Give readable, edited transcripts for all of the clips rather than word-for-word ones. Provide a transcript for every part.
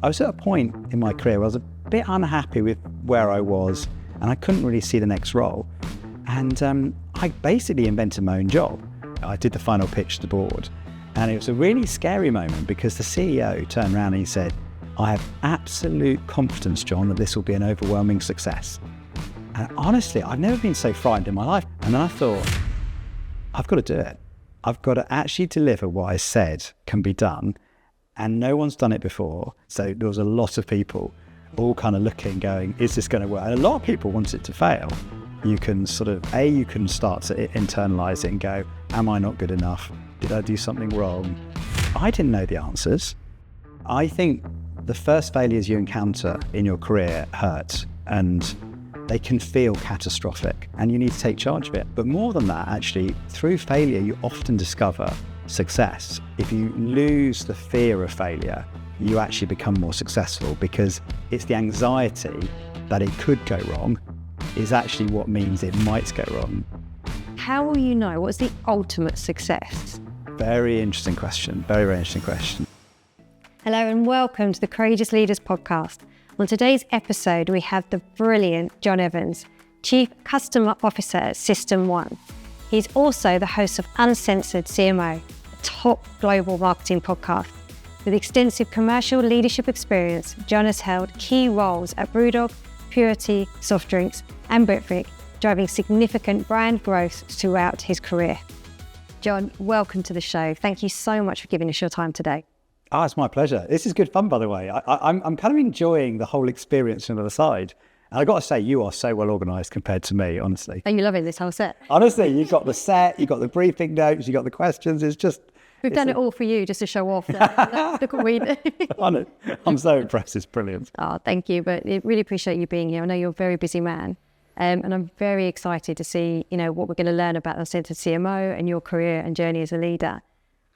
I was at a point in my career where I was a bit unhappy with where I was and I couldn't really see the next role. And I basically invented my own job. I did the final pitch to the board and it was a really scary moment because the CEO turned around and he said, "I have absolute confidence, Jon, that this will be an overwhelming success." And honestly, I've never been so frightened in my life. And then I thought, I've got to do it. I've got to actually deliver what I said can be done. And no one's done it before. So there was a lot of people all kind of looking, going, is this going to work? And a lot of people want it to fail. You can you can start to internalize it and go, am I not good enough? Did I do something wrong? I didn't know the answers. I think the first failures you encounter in your career hurt and they can feel catastrophic and you need to take charge of it. But more than that, actually, through failure, you often discover success. If you lose the fear of failure, you actually become more successful because it's the anxiety that it could go wrong is actually what means it might go wrong. How will you know? What's the ultimate success? Very interesting question. Very, very interesting question. Hello and welcome to the Courageous Leaders podcast. On today's episode, we have the brilliant Jon Evans, Chief Customer Officer at System 1. He's also the host of Uncensored CMO, a top global marketing podcast. With extensive commercial leadership experience, Jon has held key roles at Brewdog, Purity, Soft Drinks, and Britvic, driving significant brand growth throughout his career. Jon, welcome to the show. Thank you so much for giving us your time today. Oh, it's my pleasure. This is good fun, by the way. I'm kind of enjoying the whole experience from the other side. And I've got to say, you are so well organised compared to me, honestly. Are you loving this whole set? Honestly, you've got the set, you've got the briefing notes, you've got the questions. We've done it all for you just to show off. Look what we do. I'm so impressed. It's brilliant. Oh, thank you. But I really appreciate you being here. I know you're a very busy man. And I'm very excited to see, what we're going to learn about Uncensored CMO and your career and journey as a leader.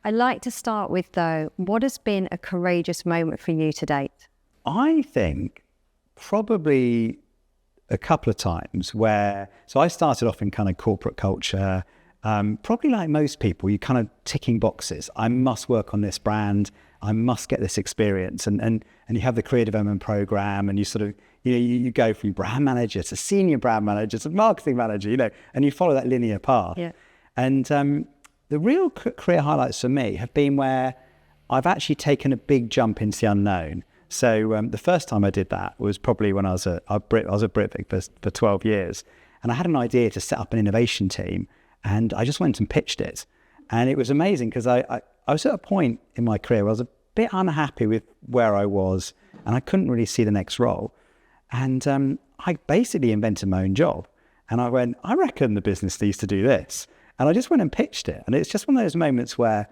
I'd like to start with, though, what has been a courageous moment for you to date? I think probably a couple of times so I started off in kind of corporate culture, probably like most people, you kind of ticking boxes. I must work on this brand. I must get this experience. And you have the career development program and you sort of, you go from brand manager to senior brand manager to marketing manager, and you follow that linear path. Yeah. And the real career highlights for me have been where I've actually taken a big jump into the unknown. So the first time I did that was probably when I was at Britvic for 12 years. And I had an idea to set up an innovation team and I just went and pitched it. And it was amazing because I was at a point in my career where I was a bit unhappy with where I was and I couldn't really see the next role. And I basically invented my own job. And I went, I reckon the business needs to do this. And I just went and pitched it. And it's just one of those moments where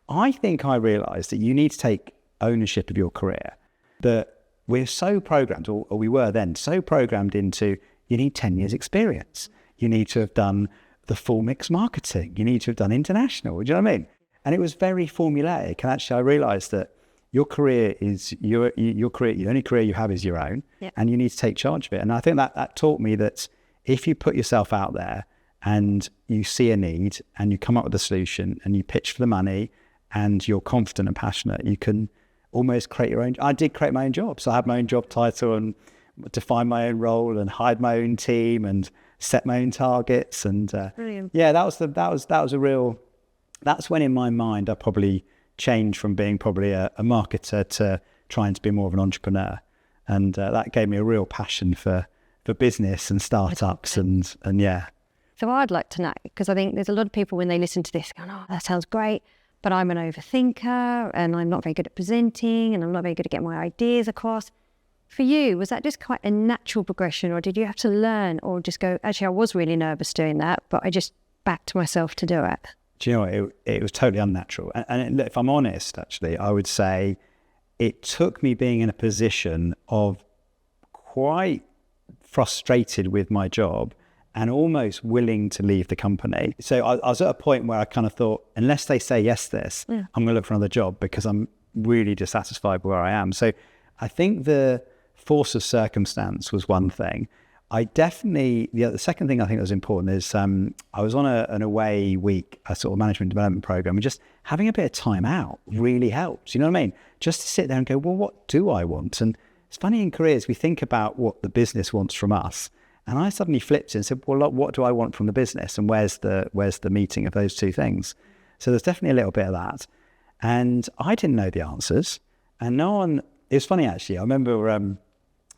I think I realised that you need to take ownership of your career. That we're so programmed, or we were then, so programmed into you need 10 years experience. You need to have done the full mix marketing. You need to have done international. Do you know what I mean? And it was very formulaic. And actually I realised that your career is your career, the only career you have is your own. Yep. And you need to take charge of it. And I think that taught me that if you put yourself out there and you see a need and you come up with a solution and you pitch for the money and you're confident and passionate, you can almost create your own. I did create my own job. So I had my own job title and defined my own role and hired my own team and set my own targets. And yeah, that's when in my mind I probably changed from being probably a marketer to trying to be more of an entrepreneur. And that gave me a real passion for business and startups and yeah. So I'd like to know, because I think there's a lot of people when they listen to this going, oh, that sounds great, but I'm an overthinker and I'm not very good at presenting and I'm not very good at getting my ideas across. For you, was that just quite a natural progression or did you have to learn or just go, actually, I was really nervous doing that, but I just backed myself to do it? Do you know what? It was totally unnatural. And if I'm honest, actually, I would say it took me being in a position of quite frustrated with my job and almost willing to leave the company. So I was at a point where I kind of thought, unless they say yes to this, I'm going to look for another job because I'm really dissatisfied with where I am. So I think the force of circumstance was one thing. I definitely, the second thing I think that was important is I was on an away week, a sort of management development program, and just having a bit of time out really helps. You know what I mean? Just to sit there and go, well, what do I want? And it's funny in careers, we think about what the business wants from us. And I suddenly flipped it and said, well, what do I want from the business? And where's the meeting of those two things? So there's definitely a little bit of that. And I didn't know the answers. And no one, it was funny actually. I remember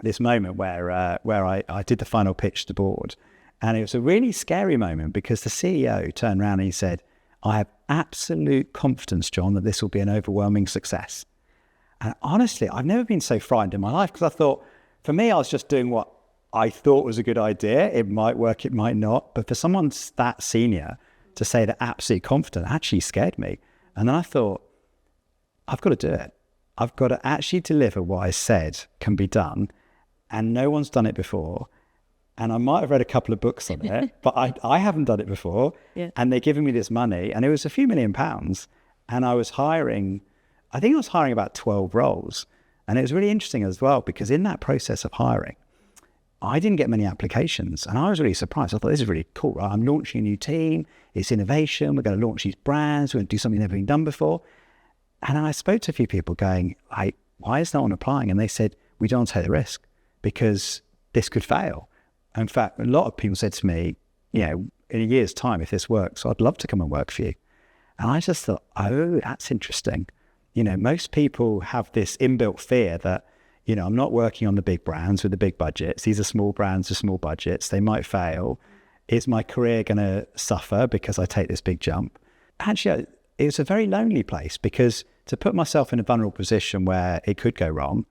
this moment where I did the final pitch to the board, and it was a really scary moment because the CEO turned around and he said, I have absolute confidence, Jon, that this will be an overwhelming success. And honestly, I've never been so frightened in my life, because I thought, for me, I was just doing what I thought was a good idea. It might work, it might not. But for someone that senior to say they're absolutely confident actually scared me. And then I thought, I've got to do it. I've got to actually deliver what I said can be done. And no one's done it before. And I might have read a couple of books on it, but I haven't done it before. Yeah. And they're giving me this money, and it was a few £1 million. And I was hiring about 12 roles. And it was really interesting as well, because in that process of hiring, I didn't get many applications. And I was really surprised. I thought, this is really cool, right? I'm launching a new team. It's innovation. We're going to launch these brands. We're going to do something never been done before. And I spoke to a few people going, why is no one applying? And they said, we don't take the risk, because this could fail. In fact, a lot of people said to me, in a year's time, if this works, I'd love to come and work for you. And I just thought, oh, that's interesting. Most people have this inbuilt fear that, I'm not working on the big brands with the big budgets. These are small brands with small budgets. They might fail. Is my career going to suffer because I take this big jump? Actually, it was a very lonely place, because to put myself in a vulnerable position where it could go wrong,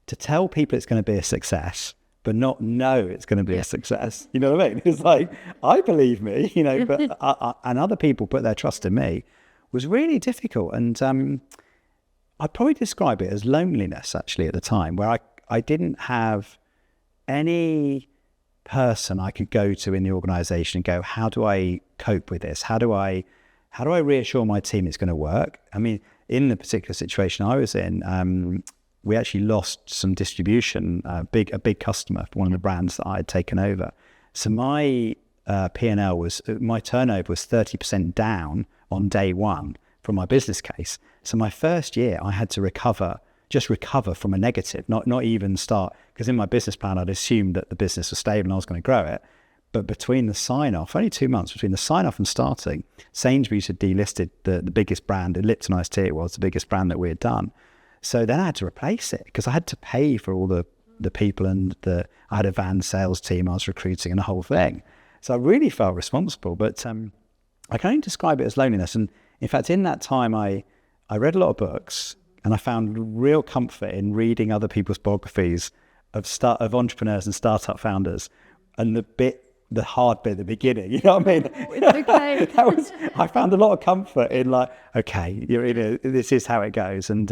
to tell people it's going to be a success, but not know it's going to be a success. You know what I mean? It's like, I believe me, but and other people put their trust in me, was really difficult. And I'd probably describe it as loneliness actually at the time, where I didn't have any person I could go to in the organization and go, how do I cope with this? How do I reassure my team it's going to work? I mean, in the particular situation I was in, we actually lost some distribution, a big customer for one of the brands that I had taken over. So my P&L my turnover was 30% down on day one from my business case. So my first year I had to recover from a negative, not even start, because in my business plan I'd assumed that the business was stable and I was going to grow it. But between the sign-off, only 2 months between the sign-off and starting, Sainsbury's had delisted the biggest brand, Lipton Iced Tea, it was the biggest brand that we had done. So then I had to replace it, because I had to pay for all the people, and I had a van sales team I was recruiting and the whole thing. So I really felt responsible, but I can only describe it as loneliness. And in fact, in that time, I read a lot of books, and I found real comfort in reading other people's biographies of entrepreneurs and startup founders. And the hard bit at the beginning, you know what I mean? It's okay. I found a lot of comfort in okay, this is how it goes. And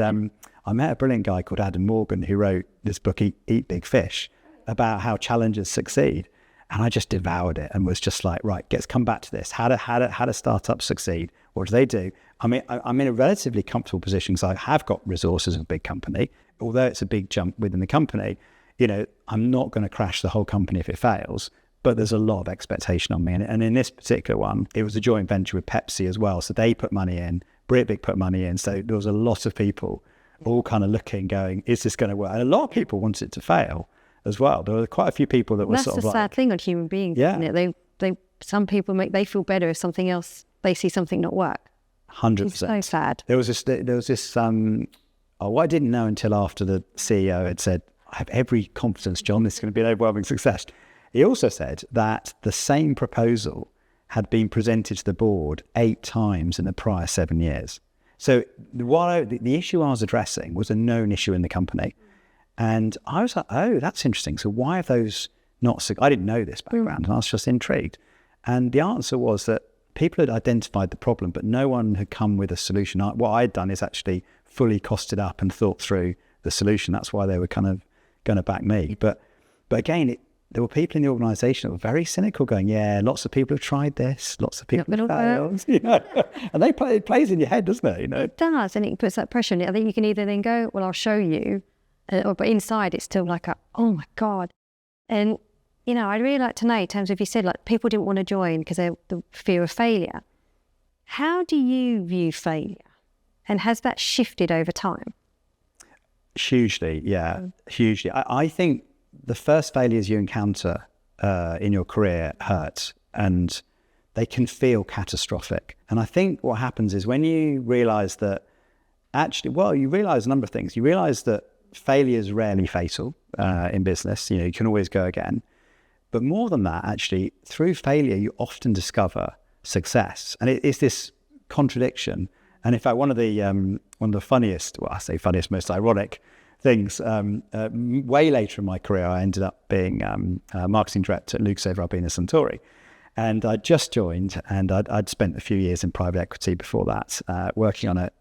I met a brilliant guy called Adam Morgan, who wrote this book, Eat Big Fish, about how challengers succeed. And I just devoured it and was just like, right, let's come back to this. How do startups succeed? What do they do? I mean, I'm in a relatively comfortable position because I have got resources of a big company. Although it's a big jump within the company, I'm not going to crash the whole company if it fails. But there's a lot of expectation on me. And in this particular one, it was a joint venture with Pepsi as well. So they put money in, Britvic put money in. So there was a lot of people all kind of looking, going, is this going to work? And a lot of people wanted it to fail as well. There were quite a few people that were sort of That's the sad thing on human beings, isn't it? Some people they feel better if something else, they see something not work. 100%. It's so sad. There was this, what I didn't know until after the CEO had said, I have every confidence, Jon, this is going to be an overwhelming success. He also said that the same proposal had been presented to the board 8 times in the prior 7 years. So the issue I was addressing was a known issue in the company. And I was like, oh, that's interesting. So why have those not... I didn't know this background, and I was just intrigued. And the answer was that people had identified the problem, but no one had come with a solution. What I'd done is actually fully costed up and thought through the solution. That's why they were kind of going to back me. But again, there were people in the organisation that were very cynical, going, yeah, lots of people have tried this, lots of people have failed. And it plays in your head, doesn't it? It does, and it puts that pressure on it. I think you can either then go, well, I'll show you, but inside it's still like, oh my God. And I'd really like to know, in terms of, you said like people didn't want to join because of the fear of failure. How do you view failure? And has that shifted over time? Hugely, yeah, hugely. I think the first failures you encounter in your career hurt, and they can feel catastrophic. And I think what happens is when you realise that you realise a number of things. You realise that failure is rarely fatal in business. You can always go again. But more than that, actually, through failure, you often discover success. And it's this contradiction. And in fact, one of the funniest, well, I say funniest, most ironic things, way later in my career, I ended up being a marketing director at Lucas over Albina Suntory. And I'd just joined, and I'd spent a few years in private equity before that, working on it.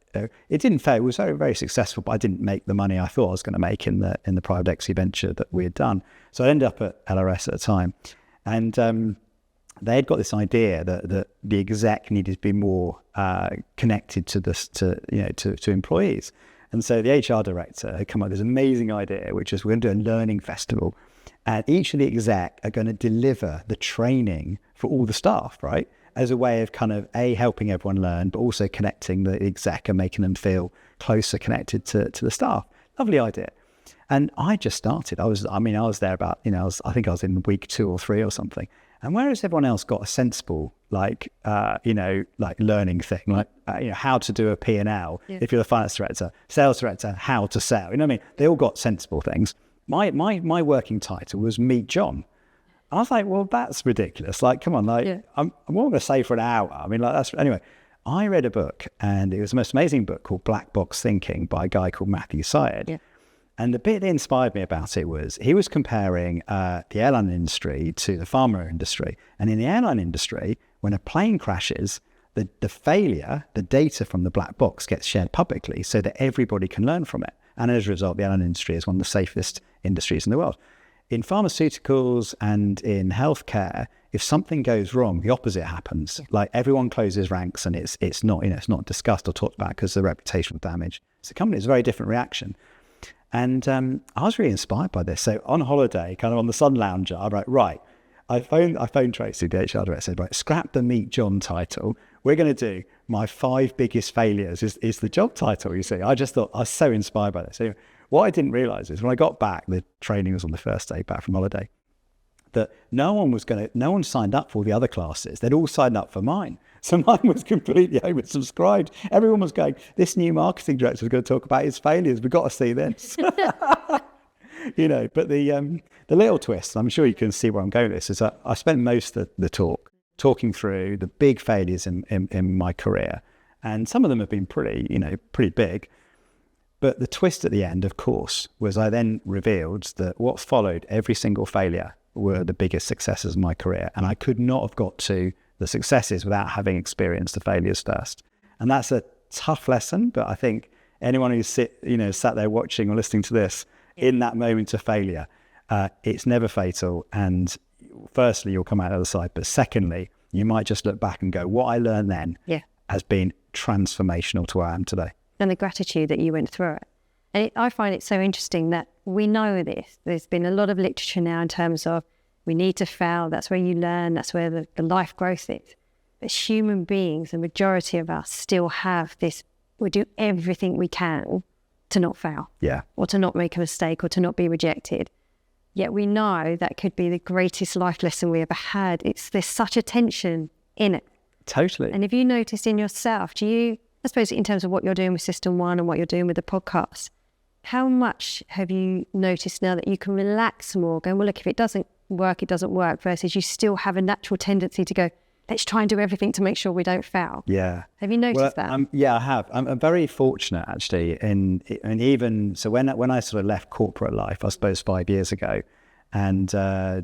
It didn't fail. It was very, very successful, but I didn't make the money I thought I was going to make in the private equity venture that we had done. So I ended up at LRS at the time, and they had got this idea that the exec needed to be more connected to employees. And so the HR director had come up with this amazing idea, which is we're going to do a learning festival, and each of the exec are going to deliver the training for all the staff, right? As a way of kind of helping everyone learn, but also connecting the exec and making them feel closer connected to the staff. Lovely idea. And I just started. I was there about, I think I was in week 2 or 3 or something. And whereas everyone else got a sensible, like learning thing, like, how to do a P&L, if you're the finance director, sales director, how to sell, They all got sensible things. My working title was Meet Jon. I was like, well, that's ridiculous. Like, come on, I'm what going to say for an hour. Anyway, I read a book, and it was the most amazing book called Black Box Thinking by a guy called Matthew Syed. Yeah. And the bit that inspired me about it was he was comparing the airline industry to the pharma industry. And in the airline industry, when a plane crashes, the failure, the data from the black box gets shared publicly so that everybody can learn from it. And as a result, the airline industry is one of the safest industries in the world. In pharmaceuticals and in healthcare, if something goes wrong, the opposite happens. Like everyone closes ranks, and it's not discussed or talked about because of the reputational damage. So the company is a very different reaction. And I was really inspired by this. So on holiday, kind of on the sun lounger, I'm like, right, I phoned Tracy, the HR director, said, right, scrap the Meet Jon title. We're going to do my 5 biggest failures is the job title, you see. I just thought, I was so inspired by this. So what I didn't realise is when I got back, the training was on the first day back from holiday, that no one signed up for all the other classes. They'd all signed up for mine. So mine was completely oversubscribed. Everyone was going, this new marketing director was going to talk about his failures. We've got to see this. But the little twist, I'm sure you can see where I'm going with this, is that I spent most of the talk talking through the big failures in my career. And some of them have been pretty big. But the twist at the end, of course, was I then revealed that what followed every single failure were the biggest successes of my career. And I could not have got to the successes without having experienced the failures first. And that's a tough lesson, but I think anyone who's sat there watching or listening to this in that moment of failure, it's never fatal. And firstly, you'll come out the other side. But secondly, you might just look back and go, what I learned then has been transformational to where I am today. And the gratitude that you went through it. And I find it so interesting that we know this. There's been a lot of literature now in terms of we need to fail. That's where you learn. That's where the life growth is. But human beings, the majority of us still have this, we do everything we can to not fail. Yeah. Or to not make a mistake or to not be rejected. Yet we know that could be the greatest life lesson we ever had. There's such a tension in it. Totally. And have you noticed in yourself, I suppose in terms of what you're doing with System 1 and what you're doing with the podcast, how much have you noticed now that you can relax more, going, well, look, if it doesn't work, it doesn't work, versus you still have a natural tendency to go, let's try and do everything to make sure we don't fail. Yeah. Have you noticed that? Yeah, I have. I'm very fortunate, actually. And even, so when I sort of left corporate life, I suppose 5 years ago, and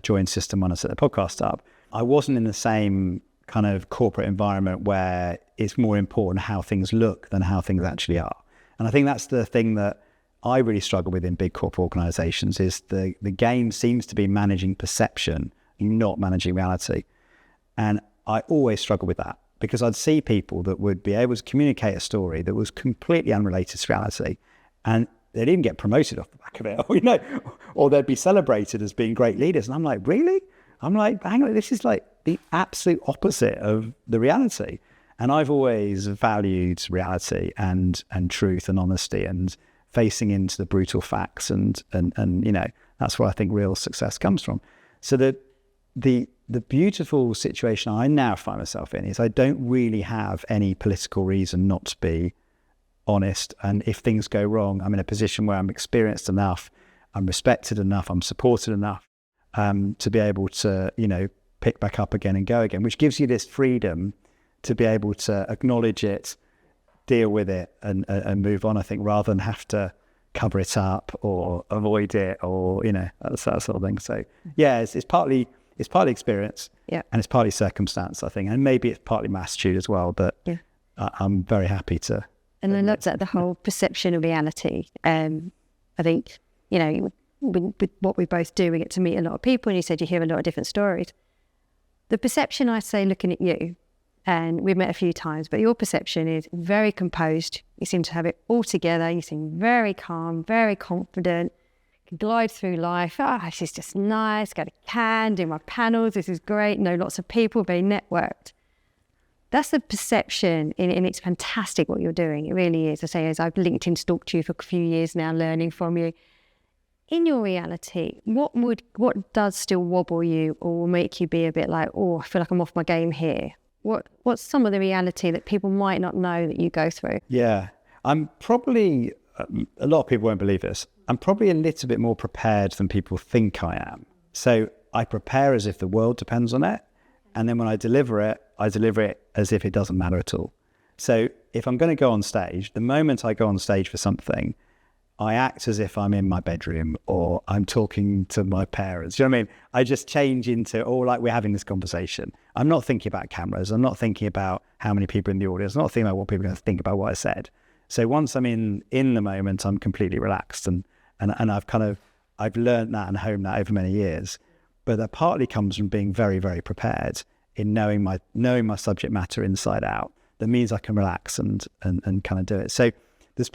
joined System 1 and set the podcast up, I wasn't in the same kind of corporate environment where it's more important how things look than how things actually are. And I think that's the thing that I really struggle with in big corporate organizations is the game seems to be managing perception, not managing reality. And I always struggle with that because I'd see people that would be able to communicate a story that was completely unrelated to reality, and they'd even get promoted off the back of it, or they'd be celebrated as being great leaders. And I'm like, really? I'm like, hang on, this is like the absolute opposite of the reality. And I've always valued reality and truth and honesty and facing into the brutal facts and that's where I think real success comes from. So the beautiful situation I now find myself in is I don't really have any political reason not to be honest. And if things go wrong, I'm in a position where I'm experienced enough, I'm respected enough, I'm supported enough to be able to, pick back up again and go again, which gives you this freedom to be able to acknowledge it, deal with it and move on, I think, rather than have to cover it up or avoid it or, that sort of thing. So yeah, it's partly experience and it's partly circumstance, I think. And maybe it's partly my attitude as well, but I'm very happy to. And I looked at the whole perception of reality. I think, with what we both do, we get to meet a lot of people and you said you hear a lot of different stories. The perception, I say, looking at you, and we've met a few times, but your perception is very composed. You seem to have it all together. You seem very calm, very confident, can glide through life. This is just nice. Go to Cannes, do my panels. This is great. Know lots of people, very networked. That's the perception, and it's fantastic what you're doing. It really is. I say, as I've LinkedIn stalked you for a few years now, learning from you. In your reality, what does still wobble you or will make you be a bit like, I feel like I'm off my game here? What's some of the reality that people might not know that you go through? Yeah, I'm probably, a lot of people won't believe this, I'm probably a little bit more prepared than people think I am. So I prepare as if the world depends on it. And then when I deliver it as if it doesn't matter at all. So if I'm going to go on stage, the moment I go on stage for something, I act as if I'm in my bedroom or I'm talking to my parents. Do you know what I mean? I just change into, like we're having this conversation. I'm not thinking about cameras. I'm not thinking about how many people in the audience. I'm not thinking about what people are going to think about what I said. So once I'm in the moment, I'm completely relaxed. And I've learned that and honed that over many years. But that partly comes from being very, very prepared in knowing my subject matter inside out. That means I can relax and kind of do it. So there's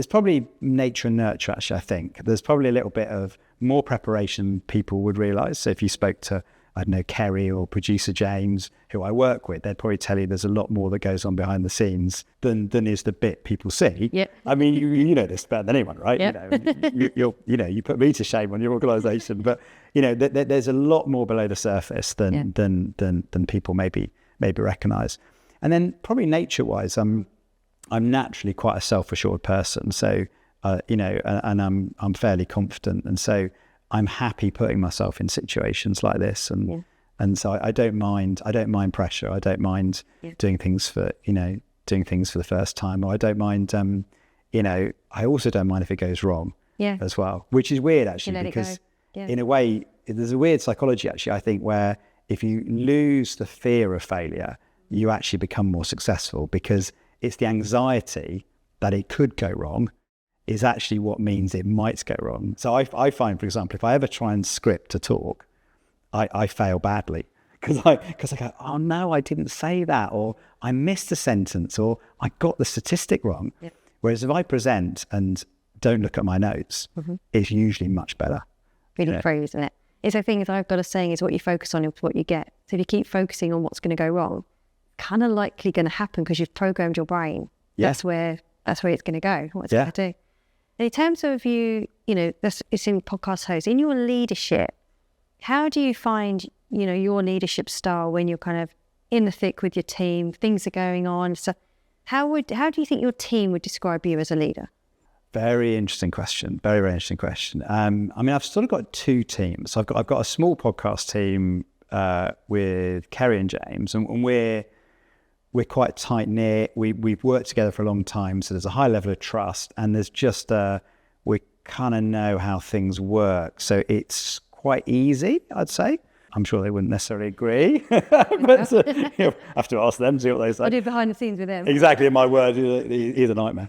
probably nature and nurture, actually, I think. There's probably a little bit of more preparation people would realise. So if you spoke to, I don't know, Kerry or producer James, who I work with, they'd probably tell you there's a lot more that goes on behind the scenes than is the bit people see. Yep. I mean, you know this better than anyone, right? Yep. You put me to shame on your organisation, but there's a lot more below the surface than people maybe recognise. And then probably nature-wise, I'm naturally quite a self-assured person, so and I'm fairly confident, and so I'm happy putting myself in situations like this, and so I don't mind pressure. I don't mind doing things for the first time, or I don't mind I also don't mind if it goes wrong as well, which is weird actually, because in a way there's a weird psychology actually, I think, where if you lose the fear of failure, you actually become more successful, because it's the anxiety that it could go wrong is actually what means it might go wrong. So I find, for example, if I ever try and script a talk, I fail badly because I go, oh no, I didn't say that, or I missed a sentence, or I got the statistic wrong. Yep. Whereas if I present and don't look at my notes, it's usually much better. Really true, isn't it? It's a thing that I've got a saying is what you focus on is what you get. So if you keep focusing on what's going to go wrong, kind of likely going to happen because you've programmed your brain. That's where it's going to go. What's it going to do? And in terms of you, it's in podcast host, in your leadership, how do you find, your leadership style when you're kind of in the thick with your team, things are going on? So how do you think your team would describe you as a leader? Very interesting question. Very, very interesting question. I've sort of got two teams. I've got a small podcast team with Kerry and James, and we're quite tight knit. We've worked together for a long time, so there's a high level of trust, and there's just we kind of know how things work, so it's quite easy, I'd say. I'm sure they wouldn't necessarily agree, but I have to ask them, see what they say. I do behind the scenes with them. Exactly, my word is a nightmare.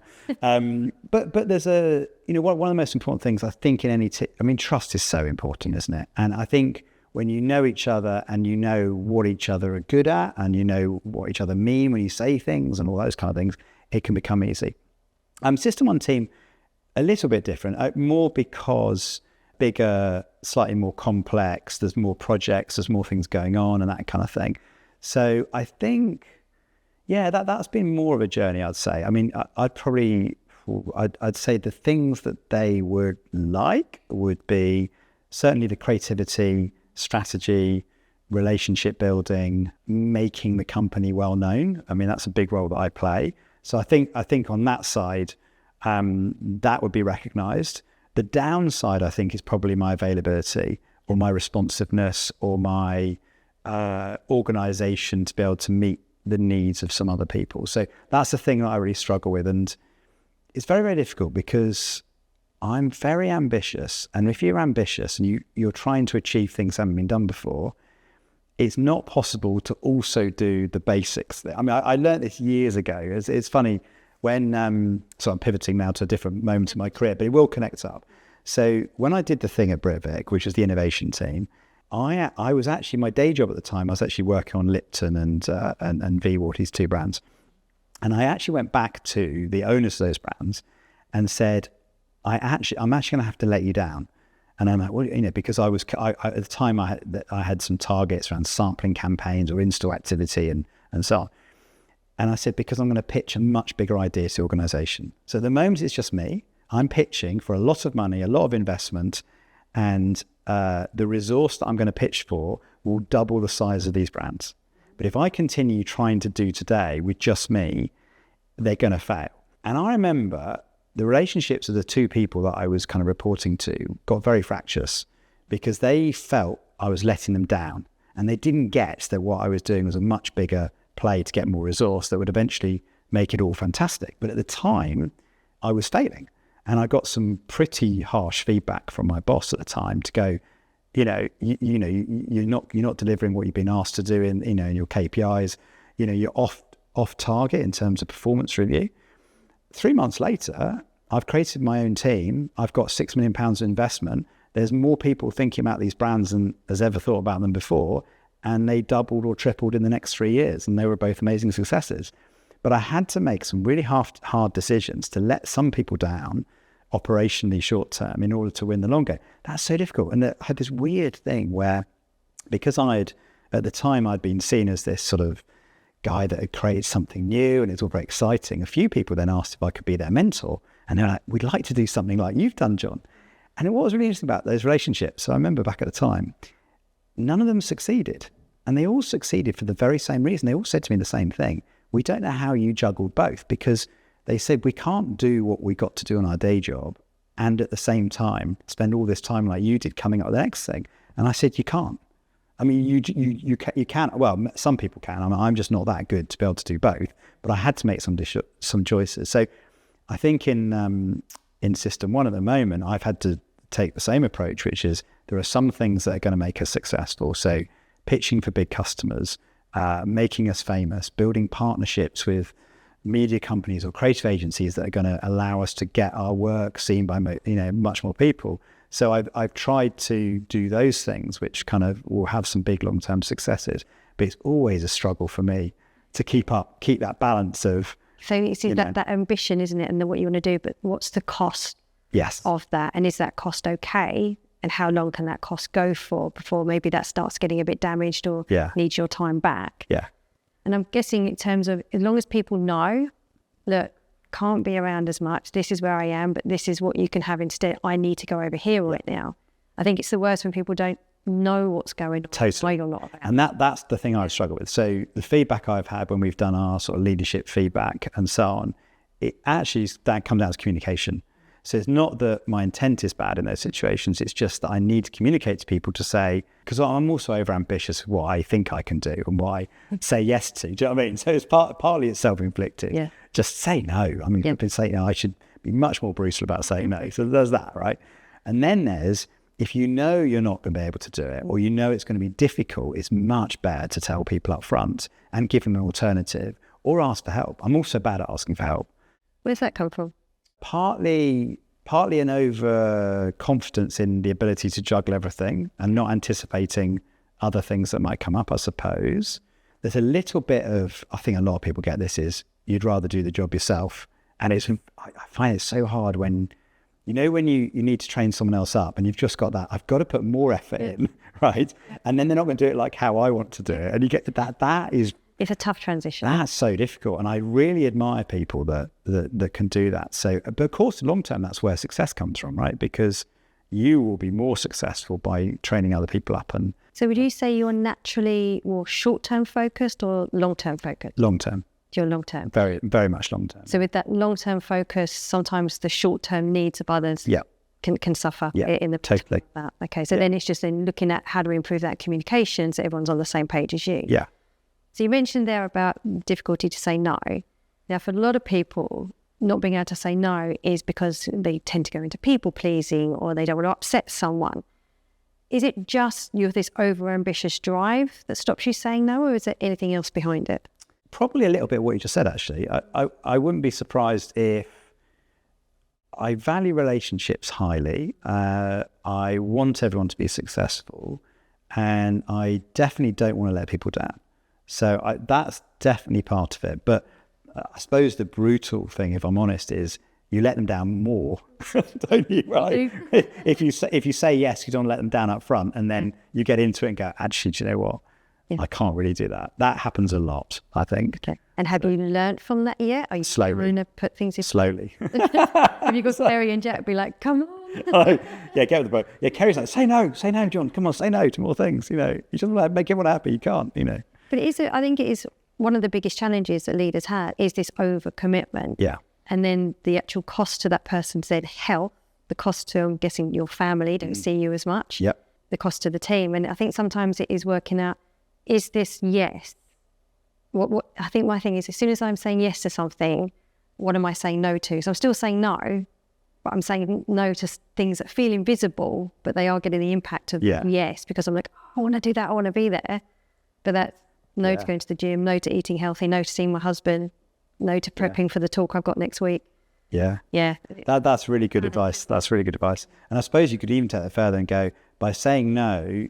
But there's one of the most important things I think in any team. Trust is so important, isn't it? And I think when you know each other and you know what each other are good at and you know what each other mean when you say things and all those kind of things, it can become easy. System One team, a little bit different, more because bigger, slightly more complex. There's more projects, there's more things going on and that kind of thing. So I think, that's been more of a journey, I'd say. I mean, I'd say the things that they would like would be certainly the creativity, strategy, relationship building, making the company well known. I mean, that's a big role that I play. So I think on that side, that would be recognized. The downside, I think, is probably my availability or my responsiveness or my organization to be able to meet the needs of some other people. So that's the thing that I really struggle with. And it's very, very difficult because I'm very ambitious. And if you're ambitious and you're trying to achieve things that haven't been done before, it's not possible to also do the basics. I mean, I learned this years ago. It's funny when, so I'm pivoting now to a different moment in my career, but it will connect up. So when I did the thing at Britvic, which was the innovation team, I was actually, my day job at the time, I was actually working on Lipton and V-Ward, these two brands. And I actually went back to the owners of those brands and said, I'm actually going to have to let you down. And I'm like, well, because I at the time I had some targets around sampling campaigns or in-store activity and so on. And I said, because I'm going to pitch a much bigger idea to the organization. So at the moment it's just me. I'm pitching for a lot of money, a lot of investment, and the resource that I'm going to pitch for will double the size of these brands. But if I continue trying to do today with just me, they're going to fail. And I remember the relationships of the two people that I was kind of reporting to got very fractious because they felt I was letting them down, and they didn't get that what I was doing was a much bigger play to get more resource that would eventually make it all fantastic. But at the time, I was failing, and I got some pretty harsh feedback from my boss at the time to go, you're not delivering what you've been asked to do in your KPIs. You're off target in terms of performance review. 3 months later, I've created my own team. I've got £6 million of investment. There's more people thinking about these brands than has ever thought about them before. And they doubled or tripled in the next 3 years. And they were both amazing successes. But I had to make some really hard decisions to let some people down operationally short term in order to win the long game. That's so difficult. And I had this weird thing where, because at the time I'd been seen as this sort of guy that had created something new and it's all very exciting. A few people then asked if I could be their mentor, and they're like, we'd like to do something like you've done, Jon. And what was really interesting about those relationships, so I remember back at the time, none of them succeeded, and they all succeeded for the very same reason. They all said to me the same thing. We don't know how you juggled both, because they said we can't do what we got to do on our day job and at the same time spend all this time like you did coming up with the next thing. And I said, you can't. I mean, you can. Well, some people can. I'm just not that good to be able to do both. But I had to make some choices. So I think in System 1 at the moment, I've had to take the same approach, which is there are some things that are going to make us successful. So pitching for big customers, making us famous, building partnerships with media companies or creative agencies that are going to allow us to get our work seen by much more people. So I've tried to do those things, which kind of will have some big long-term successes, but it's always a struggle for me to keep that balance of. So it's that ambition, isn't it, and what you want to do, but what's the cost of that? And is that cost okay? And how long can that cost go for before maybe that starts getting a bit damaged or needs your time back? Yeah. And I'm guessing in terms of, as long as people know, look, can't be around as much, this is where I am, but this is what you can have instead. I need to go over here right now. I think it's the worst when people don't know what's going on. Totally. And that's the thing I struggle with. So the feedback I've had when we've done our sort of leadership feedback and so on, it actually that comes down to communication. So it's not that my intent is bad in those situations. It's just that I need to communicate to people to say, because I'm also over ambitious with what I think I can do and what I say yes to. Do you know what I mean? So it's partly it's self-inflicted. Yeah. Just say no. I mean, people say no. I should be much more brutal about saying no. So there's that, right? And then there's, if you know you're not going to be able to do it, or you know it's going to be difficult, it's much better to tell people up front and give them an alternative or ask for help. I'm also bad at asking for help. Where's that come from? Partly an overconfidence in the ability to juggle everything and not anticipating other things that might come up, I suppose. There's a little bit of, I think a lot of people get this, is you'd rather do the job yourself. And I find it so hard when, You know, when you need to train someone else up and you've just got that, I've got to put more effort in, right? And then they're not going to do it like how I want to do it. And you get it's a tough transition. That's so difficult. And I really admire people that can do that. So, but of course, long term, that's where success comes from, right? Because you will be more successful by training other people up. And so would you say you're naturally more short-term focused or long-term focused? Long term. You're long-term. Very, very much long term. So with that long-term focus, sometimes the short-term needs of others can suffer in the totally. That. Okay, so then it's just then looking at how do we improve that communication so everyone's on the same page as you. Yeah. So you mentioned there about difficulty to say no. Now, for a lot of people, not being able to say no is because they tend to go into people pleasing or they don't want to upset someone. Is it just you have this over-ambitious drive that stops you saying no, or is there anything else behind it? Probably a little bit of what you just said, actually. I wouldn't be surprised if I value relationships highly. I want everyone to be successful, and I definitely don't want to let people down. So that's definitely part of it. But I suppose the brutal thing, if I'm honest, is you let them down more, don't you? Right? If you say yes, you don't let them down up front, and then you get into it and go, actually, do you know what? I can't really do that. That happens a lot, I think. Okay. And have you learnt from that yet? Are you trying to put things in? Slowly. Have you got Kerry and Jack be like, come on? Yeah, get with the boat. Yeah, Kerry's like, say no, John. Come on, say no to more things. You know, you just want to make everyone happy. You can't, you know. But I think it is one of the biggest challenges that leaders have is this overcommitment. Yeah. And then the actual cost to that person's then health, the cost to, I'm guessing, your family don't see you as much. Yep. The cost to the team. And I think sometimes it is working out, is this yes? What I think my thing is, as soon as I'm saying yes to something, what am I saying no to? So I'm still saying no, but I'm saying no to things that feel invisible, but they are getting the impact of yes, because I'm like, I want to do that, I want to be there. But that's no to going to the gym, no to eating healthy, no to seeing my husband, no to prepping for the talk I've got next week. Yeah. Yeah. That's really good advice. That's really good advice. And I suppose you could even take it further and go, by saying no,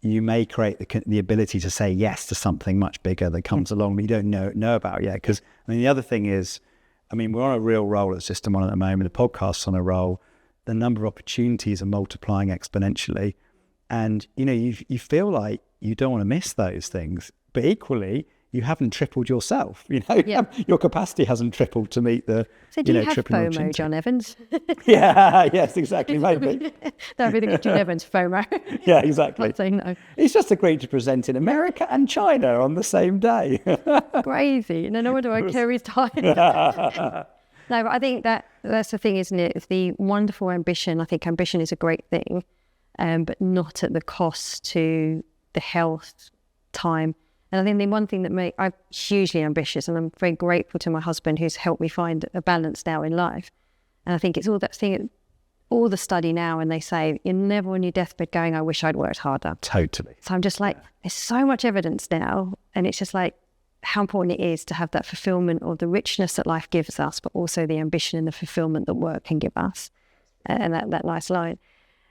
you may create the ability to say yes to something much bigger that comes along that you don't know about yet. Because, I mean, the other thing is, I mean, we're on a real roll at System One at the moment. The podcast's on a roll. The number of opportunities are multiplying exponentially. And, you know, you feel like you don't want to miss those things. But equally, you haven't tripled yourself. You know, your capacity hasn't tripled to meet the. So do you have FOMO, Jon Evans? Yes, exactly. Maybe that'd be the good Jon Evans FOMO. Yeah, exactly. Not saying no. He's just agreed to present in America and China on the same day. Crazy. No wonder I Kerry's tired. No, but I think that's the thing, isn't it? It's the wonderful ambition. I think ambition is a great thing, but not at the cost to the health, time. And I think the one thing I'm hugely ambitious, and I'm very grateful to my husband who's helped me find a balance now in life. And I think it's all that thing, all the study now, and they say you're never on your deathbed going, I wish I'd worked harder. Totally. So I'm just like, there's so much evidence now, and it's just like how important it is to have that fulfillment or the richness that life gives us, but also the ambition and the fulfillment that work can give us. And that nice line.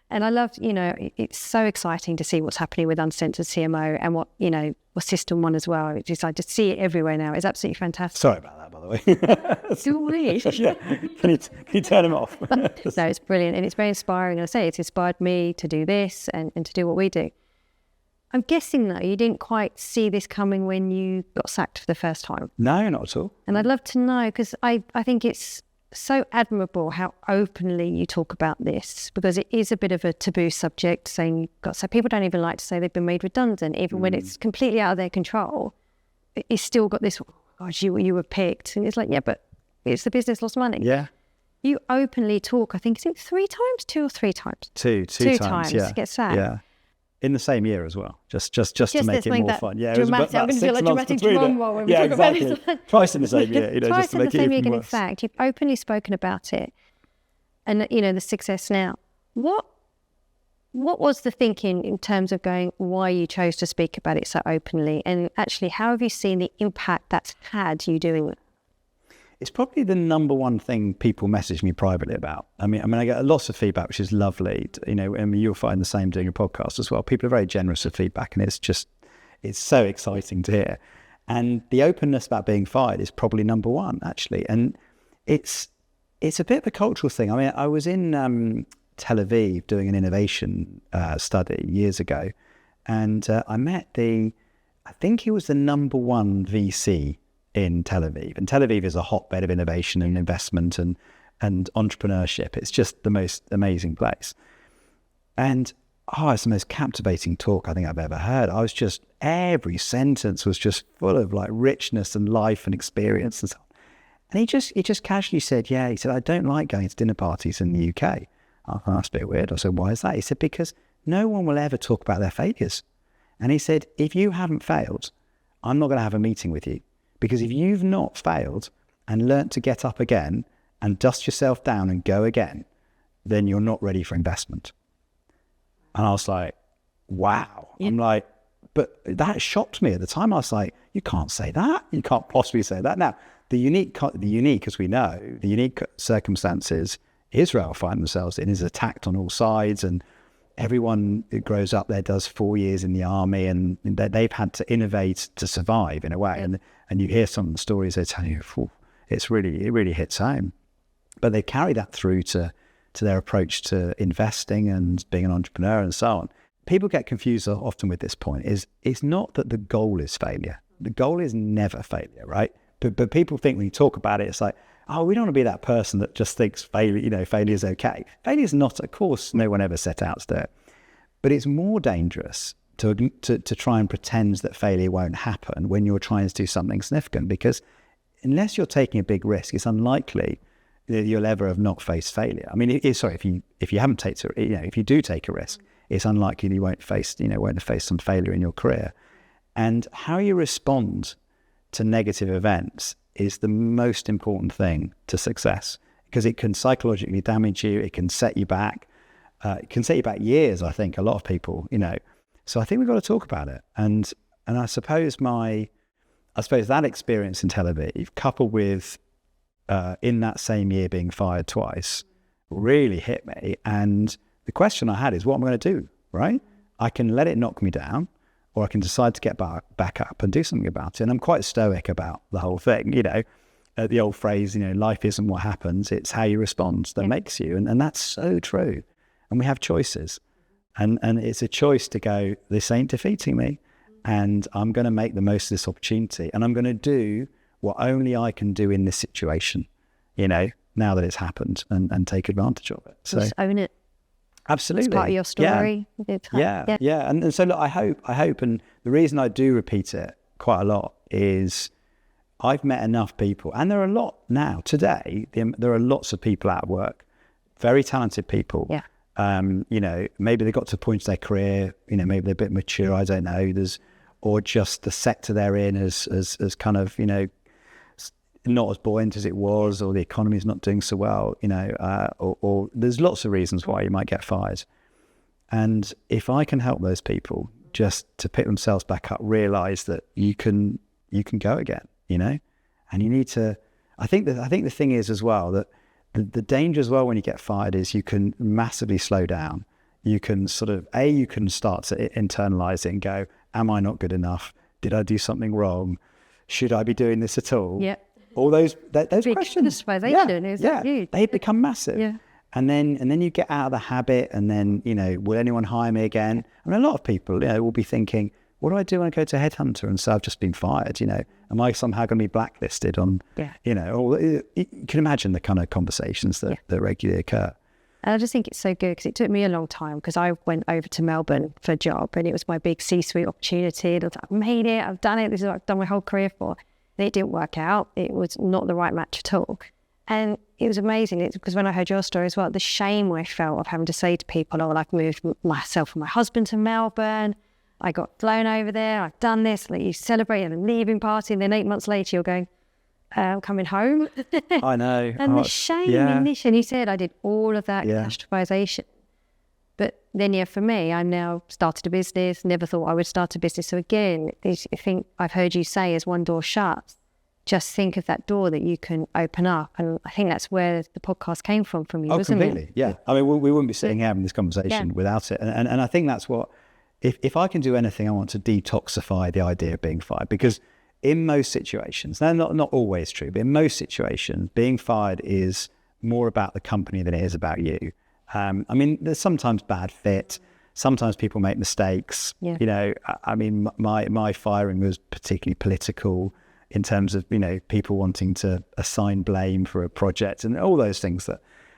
And I love, you know, it's so exciting to see what's happening with Uncensored CMO and what, you know, with System One as well. It's just, I just see it everywhere now. It's absolutely fantastic. Sorry about that, by the way. Do we? Yeah. Can you turn him off? No, it's brilliant. And it's very inspiring. I say it's inspired me to do this and to do what we do. I'm guessing, though, you didn't quite see this coming when you got sacked for the first time. No, not at all. And I'd love to know, because I think it's so admirable how openly you talk about this, because it is a bit of a taboo subject, saying so people don't even like to say they've been made redundant, even when it's completely out of their control. It's still got this, oh gosh, you were picked. And it's like, yeah, but it's the business lost money. Yeah. You openly talk, I think, is it 3 times? 2 or 3 times? Two times, yeah. To get sacked. Yeah. In the same year as well, just to make it more fun. Yeah, dramatic. I'm going to do like dramatic drum roll when we talk about it. Twice in the same year, you know, Twice just to in make the it same year even getting worse. sacked. You've openly spoken about it, and you know the success now. What was the thinking in terms of going? Why you chose to speak about it so openly, and actually, how have you seen the impact that's had you doing it? It's probably the number one thing people message me privately about. I mean, I get lots of feedback, which is lovely. You know, I mean, you'll find the same doing a podcast as well. People are very generous with feedback, and it's so exciting to hear. And the openness about being fired is probably number one, actually. And it's it's a bit of a cultural thing. I mean, I was in Tel Aviv doing an innovation study years ago, and I met I think he was the number one VC in Tel Aviv. And Tel Aviv is a hotbed of innovation and investment and entrepreneurship. It's just the most amazing place. And it's the most captivating talk I think I've ever heard. Every sentence was just full of like richness and life and experience and so on. And he just casually said, he said, I don't like going to dinner parties in the UK. I thought, that's a bit weird. I said, why is that? He said, because no one will ever talk about their failures. And he said, if you haven't failed, I'm not going to have a meeting with you. Because if you've not failed and learnt to get up again and dust yourself down and go again, then you're not ready for investment. And I was like, wow. Yeah. I'm like, but that shocked me at the time. I was like, you can't say that. You can't possibly say that. Now, the unique, as we know, the unique circumstances Israel find themselves in is attacked on all sides, and everyone who grows up there does 4 years in the army, and they've had to innovate to survive in a way. Yeah. And you hear some of the stories they tell you, it really hits home. But they carry that through to their approach to investing and being an entrepreneur and so on. People get confused often with this point. It's not that the goal is failure. The goal is never failure, right? But people think when you talk about it, it's like, we don't want to be that person that just thinks failure is okay. Failure is not, of course, no one ever set out to do it. But it's more dangerous to try and pretend that failure won't happen when you're trying to do something significant, because unless you're taking a big risk, it's unlikely that you'll ever have not faced failure. I mean, if you haven't taken, if you do take a risk, it's unlikely you won't have faced some failure in your career. And how you respond to negative events is the most important thing to success, because it can psychologically damage you. It can set you back. It can set you back years, I think, a lot of people, So I think we've got to talk about it. And I suppose that experience in Tel Aviv, coupled with in that same year being fired twice, really hit me. And the question I had is, what am I going to do, right? I can let it knock me down, or I can decide to get back up and do something about it. And I'm quite stoic about the whole thing, the old phrase, life isn't what happens, it's how you respond that makes you. And that's so true. And we have choices. And it's a choice to go, this ain't defeating me, and I'm going to make the most of this opportunity. And I'm going to do what only I can do in this situation, now that it's happened, and take advantage of it. So just own it. Absolutely. It's part of your story. Yeah. And so look, I hope, and the reason I do repeat it quite a lot is I've met enough people, and there are a lot now today, there are lots of people out of work, very talented people. Yeah. Maybe they got to a point in their career, maybe they're a bit mature, I don't know, or just the sector they're in is kind of, not as buoyant as it was, or the economy is not doing so well, or there's lots of reasons why you might get fired. And if I can help those people just to pick themselves back up, realize that you can go again, and you need to, I think the thing is as well, that the danger as well when you get fired is you can massively slow down. You can you can start to internalize it and go, am I not good enough? Did I do something wrong? Should I be doing this at all? Yeah. All those questions, they become massive. Yeah. And then you get out of the habit, and then, will anyone hire me again? I mean, a lot of people, will be thinking, what do I do when I go to a headhunter and say I've just been fired? Am I somehow going to be blacklisted on, or you can imagine the kind of conversations that regularly occur. And I just think it's so good, because it took me a long time, because I went over to Melbourne for a job, and it was my big C-suite opportunity. And I was like, I've made it, I've done it, this is what I've done my whole career for. And it didn't work out. It was not the right match at all. And it was amazing, because when I heard your story as well, the shame I felt of having to say to people, I've moved myself and my husband to Melbourne, I got flown over there, I've done this, you celebrate a leaving party, and then 8 months later you're going, I'm coming home. I know. And the shame in this, and you said I did all of that catastrophization. But then, for me, I now started a business, never thought I would start a business. So again, I think I've heard you say, as one door shuts, just think of that door that you can open up. And I think that's where the podcast came from you, wasn't completely. It? Yeah. I mean, we wouldn't be sitting here having this conversation without it. And I think that's what, if I can do anything, I want to detoxify the idea of being fired, because in most situations, now not always true, but in most situations, being fired is more about the company than it is about you. I mean, there's sometimes bad fit. Sometimes people make mistakes. Yeah. You know, I mean, my firing was particularly political in terms of, you know, people wanting to assign blame for a project and all those things